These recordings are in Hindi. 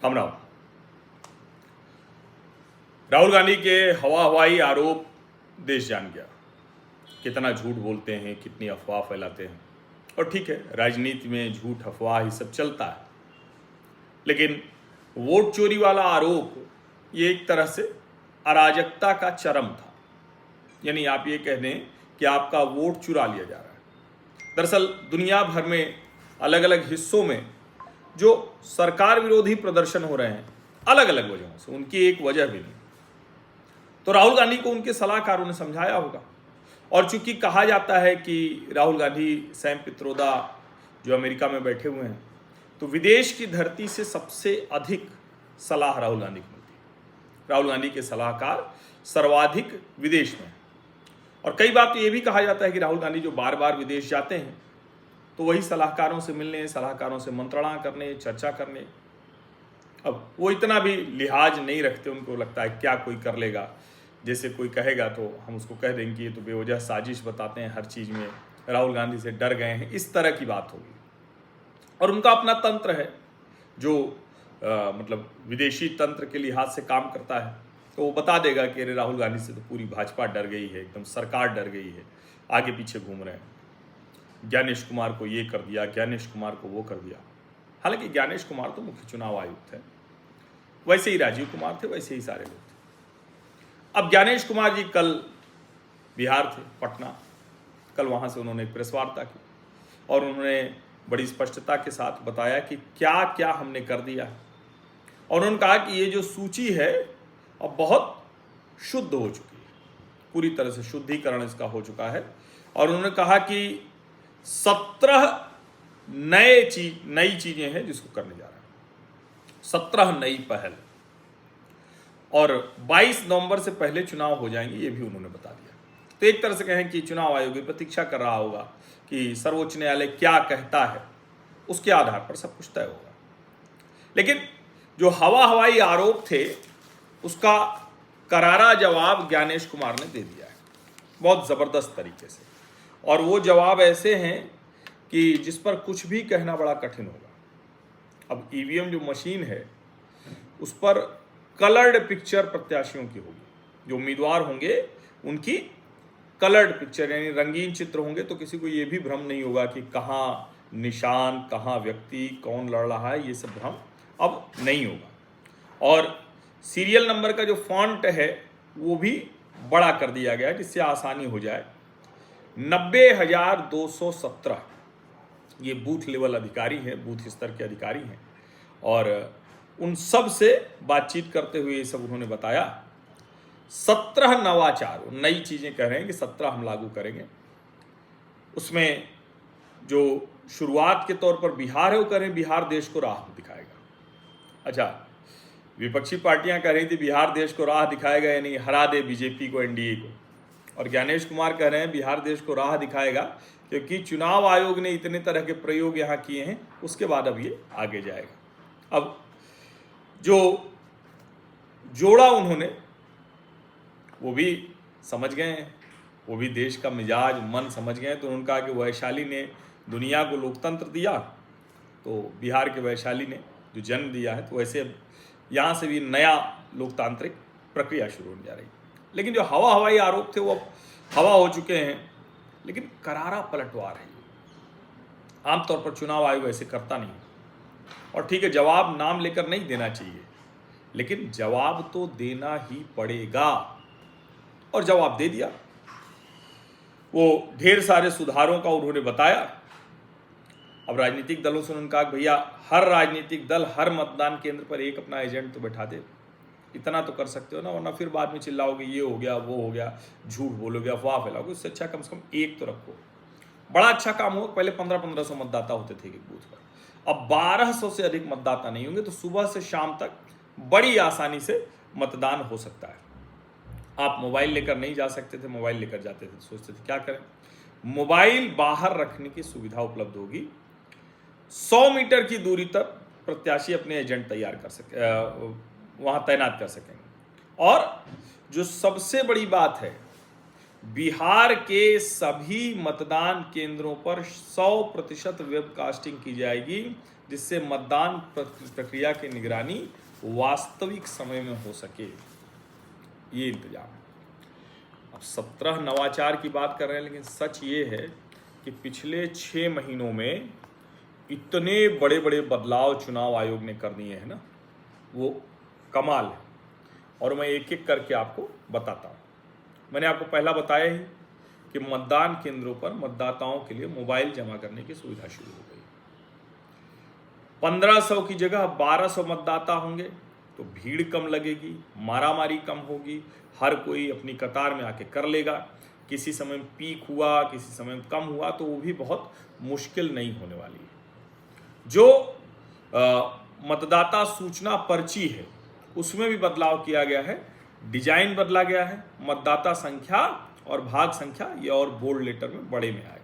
राम राम। राहुल गांधी के हवा हवाई आरोप देश जान गया, कितना झूठ बोलते हैं, कितनी अफवाह फैलाते हैं। और ठीक है, राजनीति में झूठ अफवाह ही सब चलता है, लेकिन वोट चोरी वाला आरोप ये एक तरह से अराजकता का चरम था। यानी आप ये कह दें कि आपका वोट चुरा लिया जा रहा है। दरअसल दुनिया भर में अलग अलग हिस्सों में जो सरकार विरोधी प्रदर्शन हो रहे हैं अलग अलग वजहों से, उनकी एक वजह भी नहीं। तो राहुल गांधी को उनके सलाहकारों ने समझाया होगा। और चूंकि कहा जाता है कि राहुल गांधी सैम पित्रोदा जो अमेरिका में बैठे हुए हैं, तो विदेश की धरती से सबसे अधिक सलाह राहुल गांधी को मिलती है। राहुल गांधी के सलाहकार सर्वाधिक विदेश में हैं। और कई बार तो ये भी कहा जाता है कि राहुल गांधी जो बार बार विदेश जाते हैं तो वही सलाहकारों से मिलने, सलाहकारों से मंत्रणा करने, चर्चा करने। अब वो इतना भी लिहाज नहीं रखते, उनको लगता है क्या कोई कर लेगा, जैसे कोई कहेगा तो हम उसको कह देंगे कि ये तो बेवजह साजिश बताते हैं, हर चीज़ में राहुल गांधी से डर गए हैं, इस तरह की बात होगी। और उनका अपना तंत्र है जो मतलब विदेशी तंत्र के लिहाज से काम करता है। तो वो बता देगा कि अरे राहुल गांधी से तो पूरी भाजपा डर गई है, एकदम सरकार डर गई है, आगे पीछे घूम रहे हैं। ज्ञानेश कुमार को ये कर दिया, ज्ञानेश कुमार को वो कर दिया। हालांकि ज्ञानेश कुमार तो मुख्य चुनाव आयुक्त है, वैसे ही राजीव कुमार थे, वैसे ही सारे लोग थे। अब ज्ञानेश कुमार जी कल बिहार थे, पटना। कल वहाँ से उन्होंने एक प्रेस वार्ता की और उन्होंने बड़ी स्पष्टता के साथ बताया कि क्या क्या हमने कर दिया। और उन्होंने कहा कि ये जो सूची है अब बहुत शुद्ध हो चुकी है, पूरी तरह से शुद्धिकरण इसका हो चुका है। और उन्होंने कहा कि 17 नई चीजें हैं जिसको करने जा रहे हैं, 17 नई पहल। और 22 नवंबर से पहले चुनाव हो जाएंगे, ये भी उन्होंने बता दिया। तो एक तरह से कहें कि चुनाव आयोग की प्रतीक्षा कर रहा होगा कि सर्वोच्च न्यायालय क्या कहता है, उसके आधार पर सब कुछ तय होगा। लेकिन जो हवा हवाई आरोप थे उसका करारा जवाब ज्ञानेश कुमार ने दे दिया है, बहुत जबरदस्त तरीके से। और वो जवाब ऐसे हैं कि जिस पर कुछ भी कहना बड़ा कठिन होगा। अब ईवीएम जो मशीन है उस पर कलर्ड पिक्चर प्रत्याशियों की होगी, जो उम्मीदवार होंगे उनकी कलर्ड पिक्चर यानी रंगीन चित्र होंगे। तो किसी को ये भी भ्रम नहीं होगा कि कहाँ निशान, कहाँ व्यक्ति, कौन लड़ रहा है, ये सब भ्रम अब नहीं होगा। और सीरियल नंबर का जो फॉन्ट है वो भी बड़ा कर दिया गया है जिससे आसानी हो जाए। 90,217 ये बूथ लेवल अधिकारी हैं, बूथ स्तर के अधिकारी हैं। और उन सब से बातचीत करते हुए ये सब उन्होंने बताया। 17 नवाचार, नई चीज़ें कह रहे हैं कि 17 हम लागू करेंगे। उसमें जो शुरुआत के तौर पर बिहार है वो कह रहे हैं बिहार देश को राह दिखाएगा। अच्छा, विपक्षी पार्टियां कह रही थी बिहार देश को राह दिखाएगा यानी हरा दे बीजेपी को, एनडीए को। और ज्ञानेश कुमार कह रहे हैं बिहार देश को राह दिखाएगा क्योंकि चुनाव आयोग ने इतने तरह के प्रयोग यहाँ किए हैं, उसके बाद अब ये आगे जाएगा। अब जो जोड़ा उन्होंने वो भी समझ गए हैं, वो भी देश का मिजाज मन समझ गए हैं। तो उन्होंने कहा कि वैशाली ने दुनिया को लोकतंत्र दिया, तो बिहार के वैशाली ने जो जन्म दिया है, तो वैसे यहाँ से भी नया लोकतांत्रिक प्रक्रिया शुरू होने जा रही। लेकिन जो हवा हवाई आरोप थे वो अब हवा हो चुके हैं, लेकिन करारा पलटवार है। आमतौर पर चुनाव आयोग ऐसे करता नहीं। और ठीक है, जवाब नाम लेकर नहीं देना चाहिए, लेकिन जवाब तो देना ही पड़ेगा। और जवाब दे दिया। वो ढेर सारे सुधारों का उन्होंने बताया। अब राजनीतिक दलों से उन्होंने कहा कि भैया हर राजनीतिक दल हर मतदान केंद्र पर एक अपना एजेंट तो बैठा दे, इतना तो कर सकते हो ना, वरना फिर बाद में चिल्लाओगे ये हो गया वो हो गया, झूठ बोलोगे, अफवाह फैलाओगे। उससे अच्छा कम से कम एक तो रखो। बड़ा अच्छा काम हो। पहले 1500 मतदाता होते थे एक बूथ पर, अब 1200 से अधिक मतदाता नहीं होंगे, तो सुबह से शाम तक बड़ी आसानी से मतदान हो सकता है। आप मोबाइल लेकर नहीं जा सकते थे, मोबाइल लेकर जाते थे, सोचते थे क्या करें, मोबाइल बाहर रखने की सुविधा उपलब्ध होगी। 100 मीटर की दूरी तक प्रत्याशी अपने एजेंट तैयार कर सके, वहाँ तैनात कर सकेंगे। और जो सबसे बड़ी बात है, बिहार के सभी मतदान केंद्रों पर 100% वेबकास्टिंग की जाएगी, जिससे मतदान प्रक्रिया की निगरानी वास्तविक समय में हो सके, ये इंतजाम है। अब 17 नवाचार की बात कर रहे हैं, लेकिन सच ये है कि पिछले 6 महीनों में इतने बड़े बड़े बदलाव चुनाव आयोग ने कर दिए हैं ना, वो कमाल है। और मैं एक एक करके आपको बताता हूँ। मैंने आपको पहला बताया ही कि मतदान केंद्रों पर मतदाताओं के लिए मोबाइल जमा करने की सुविधा शुरू हो गई। 1500 की जगह 1200 मतदाता होंगे तो भीड़ कम लगेगी, मारामारी कम होगी, हर कोई अपनी कतार में आके कर लेगा। किसी समय पीक हुआ, किसी समय कम हुआ तो वो भी बहुत मुश्किल नहीं होने वाली है। जो मतदाता सूचना पर्ची है उसमें भी बदलाव किया गया है, डिजाइन बदला गया है, मतदाता संख्या और भाग संख्या ये और बोल्ड लेटर में बड़े में आएगा।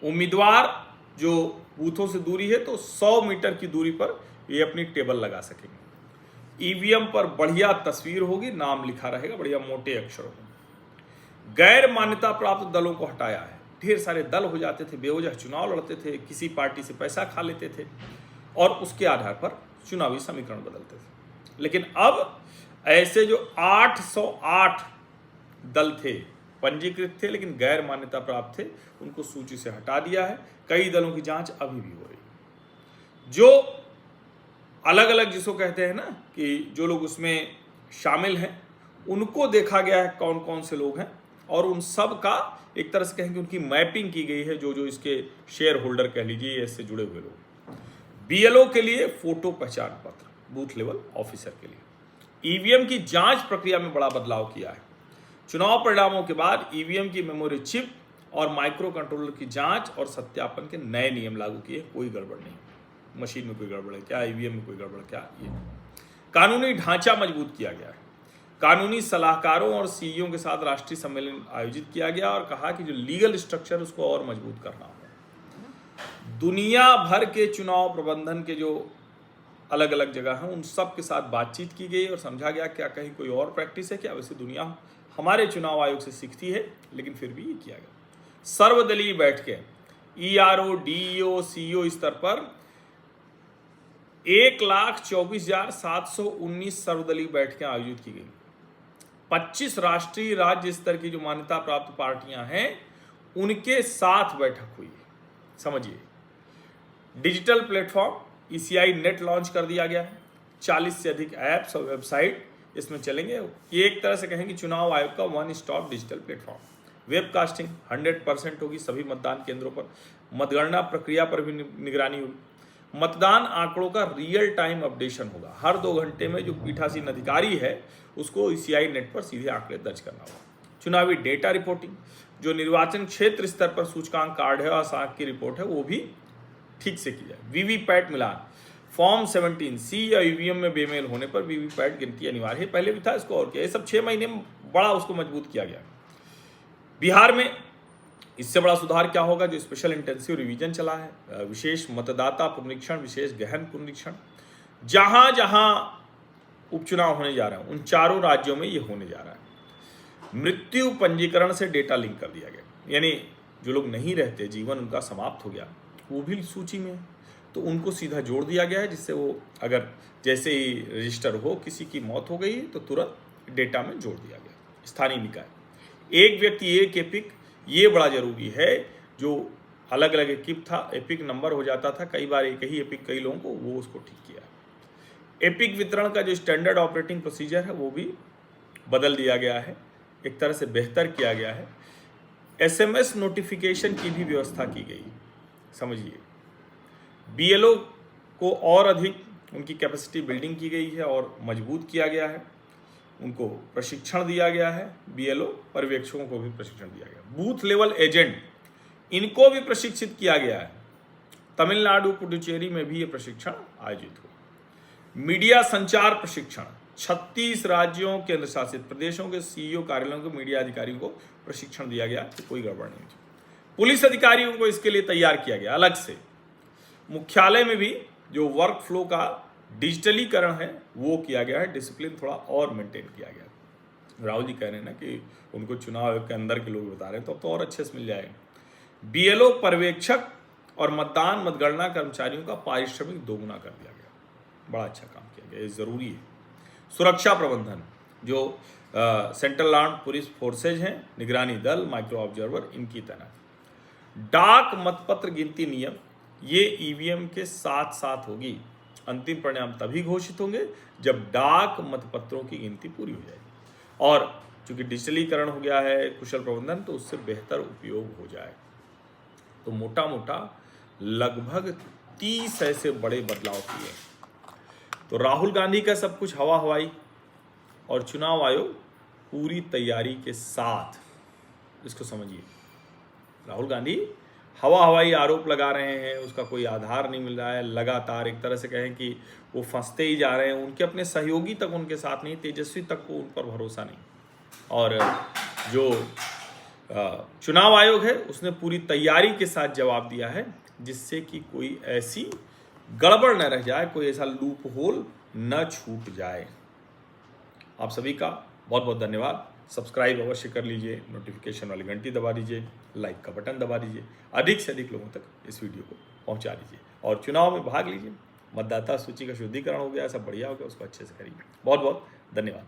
उम्मीदवार जो बूथों से दूरी है तो 100 मीटर की दूरी पर ये अपनी टेबल लगा सकेंगे। ईवीएम पर बढ़िया तस्वीर होगी, नाम लिखा रहेगा बढ़िया मोटे अक्षरों में। गैर मान्यता प्राप्त दलों को हटाया है। ढेर सारे दल हो जाते थे, बेवजह चुनाव लड़ते थे, किसी पार्टी से पैसा खा लेते थे और उसके आधार पर चुनावी समीकरण बदलते थे। लेकिन अब ऐसे जो 808 दल थे, पंजीकृत थे लेकिन गैर मान्यता प्राप्त थे, उनको सूची से हटा दिया है। कई दलों की जांच अभी भी हो रही है। जो अलग अलग जिसको कहते हैं ना कि जो लोग उसमें शामिल हैं उनको देखा गया है कौन कौन से लोग हैं, और उन सब का एक तरह से कहेंगे उनकी मैपिंग की गई है। जो जो इसके शेयर होल्डर कह लीजिए, इससे जुड़े हुए लोग। बीएलओ के लिए फोटो पहचान पत्र, बूथ लेवल ऑफिसर के लिए। ईवीएम की जांच प्रक्रिया में बड़ा बदलाव किया है। चुनाव परिणामों के बाद ईवीएम की मेमोरी चिप और माइक्रो कंट्रोलर की जांच और सत्यापन के नए नियम लागू किए। कोई गड़बड़ नहीं, मशीन में कोई गड़बड़ है क्या, ईवीएम में कोई गड़बड़ क्या। ये कानूनी ढांचा मजबूत किया गया है। कानूनी सलाहकारों और सीईओ के साथ राष्ट्रीय सम्मेलन आयोजित किया गया और कहा कि जो लीगल स्ट्रक्चर उसको और मजबूत करना होगा। दुनिया भर के चुनाव प्रबंधन के जो अलग अलग जगह हैं उन सब के साथ बातचीत की गई और समझा गया क्या कहीं कोई और प्रैक्टिस है क्या। वैसे दुनिया हमारे चुनाव आयोग से सीखती है, लेकिन फिर भी ये किया गया। सर्वदलीय बैठकें, ईआरओ, डीईओ, सीईओ स्तर पर 1,24,719 सर्वदलीय बैठकें आयोजित की गई। 25 राष्ट्रीय राज्य स्तर की जो मान्यता प्राप्त पार्टियां हैं उनके साथ बैठक हुई। समझिए, digital platform ECI net launch कर दिया गया है। 40 से अधिक ऐप्स और वेबसाइट इसमें चलेंगे। ये एक तरह से कहेंगे चुनाव आयोग का one stop digital platform. Webcasting 100% होगी सभी मतदान केंद्रों पर। मतगणना प्रक्रिया पर भी निगरानी होगी। मतदान आंकड़ों का रियल टाइम अपडेशन होगा। हर 2 घंटे में जो पीठासीन अधिकारी है उसको ईसीआई नेट पर सीधे आंकड़े दर्ज करना होगा। चुनावी डेटा रिपोर्टिंग, जो निर्वाचन क्षेत्र स्तर पर सूचकांक कार्ड है और साख की रिपोर्ट है वो भी ठीक से की जाए। वीवीपैट मिलान, फॉर्म 17C या ईवीएम में बेमेल होने पर वीवीपैट गिनती अनिवार्य है। पहले भी था, इसको और किया। ये सब 6 महीने में बड़ा उसको मजबूत किया गया। बिहार में इससे बड़ा सुधार क्या होगा, जो स्पेशल इंटेंसिव रिवीजन चला है, विशेष मतदाता पुनरीक्षण, विशेष गहन पुनरीक्षण, जहां जहां उपचुनाव होने जा रहे हैं उन चारों राज्यों में ये होने जा रहा है। मृत्यु पंजीकरण से डेटा लिंक कर दिया गया, यानी जो लोग नहीं रहते, जीवन उनका समाप्त हो गया, वो भी सूची में है तो उनको सीधा जोड़ दिया गया है, जिससे वो अगर जैसे ही रजिस्टर हो किसी की मौत हो गई तो तुरंत डेटा में जोड़ दिया गया। स्थानीय निकाय, एक व्यक्ति एक एपिक, ये बड़ा जरूरी है। जो अलग अलग एपिक था, एपिक नंबर हो जाता था, कई बार एक ही एपिक कई लोगों को, वो उसको ठीक किया। एपिक वितरण का जो स्टैंडर्ड ऑपरेटिंग प्रोसीजर है वो भी बदल दिया गया है, एक तरह से बेहतर किया गया है। एसएमएस नोटिफिकेशन की भी व्यवस्था की गई। समझिए, बीएलओ को और अधिक उनकी कैपेसिटी बिल्डिंग की गई है और मजबूत किया गया है। उनको प्रशिक्षण दिया गया है। बीएलओ पर्यवेक्षकों को भी प्रशिक्षण दिया गया। बूथ लेवल एजेंट, इनको भी प्रशिक्षित किया गया है। तमिलनाडु, पुडुचेरी में भी ये प्रशिक्षण आयोजित हुआ। मीडिया संचार प्रशिक्षण, 36 राज्यों केंद्र शासित प्रदेशों के सीईओ कार्यालयों के मीडिया अधिकारियों को प्रशिक्षण दिया गया कि कोई गड़बड़ नहीं थी। पुलिस अधिकारियों को इसके लिए तैयार किया गया अलग से। मुख्यालय में भी जो वर्क फ्लो का डिजिटलीकरण है वो किया गया है, डिसिप्लिन थोड़ा और मेंटेन किया गया। राहुल जी कह रहे हैं ना कि उनको चुनाव आयोग के अंदर के लोग बता रहे हैं, तो अब तो और अच्छे से मिल जाएगा। बीएलओ पर्यवेक्षक और मतगणना कर्मचारियों का पारिश्रमिक दोगुना कर दिया गया। बड़ा अच्छा काम किया गया, ये ज़रूरी है। सुरक्षा प्रबंधन, जो सेंट्रल आर्म्ड पुलिस फोर्सेज हैं, निगरानी दल, माइक्रो ऑब्जर्वर, इनकी तैनाती। डाक मतपत्र गिनती नियम, ये ईवीएम के साथ साथ होगी। अंतिम परिणाम तभी घोषित होंगे जब डाक मतपत्रों की गिनती पूरी हो जाएगी। और चूंकि डिजिटलीकरण हो गया है, कुशल प्रबंधन, तो उससे बेहतर उपयोग हो जाए। तो मोटा मोटा लगभग 30 ऐसे बड़े बदलाव किए। तो राहुल गांधी का सब कुछ हवा हवाई और चुनाव आयोग पूरी तैयारी के साथ, इसको समझिए। राहुल गांधी हवा हवाई आरोप लगा रहे हैं, उसका कोई आधार नहीं मिल रहा है, लगातार एक तरह से कहें कि वो फंसते ही जा रहे हैं। उनके अपने सहयोगी तक उनके साथ नहीं, तेजस्वी तक को उन पर भरोसा नहीं। और जो चुनाव आयोग है उसने पूरी तैयारी के साथ जवाब दिया है, जिससे कि कोई ऐसी गड़बड़ न रह जाए, कोई ऐसा लूप होल न छूट जाए। आप सभी का बहुत बहुत धन्यवाद। सब्सक्राइब अवश्य कर लीजिए, नोटिफिकेशन वाली घंटी दबा दीजिए, लाइक का बटन दबा दीजिए, अधिक से अधिक लोगों तक इस वीडियो को पहुंचा दीजिए और चुनाव में भाग लीजिए। मतदाता सूची का शुद्धिकरण हो गया, सब बढ़िया हो गया, उसको अच्छे से करिए। बहुत बहुत धन्यवाद।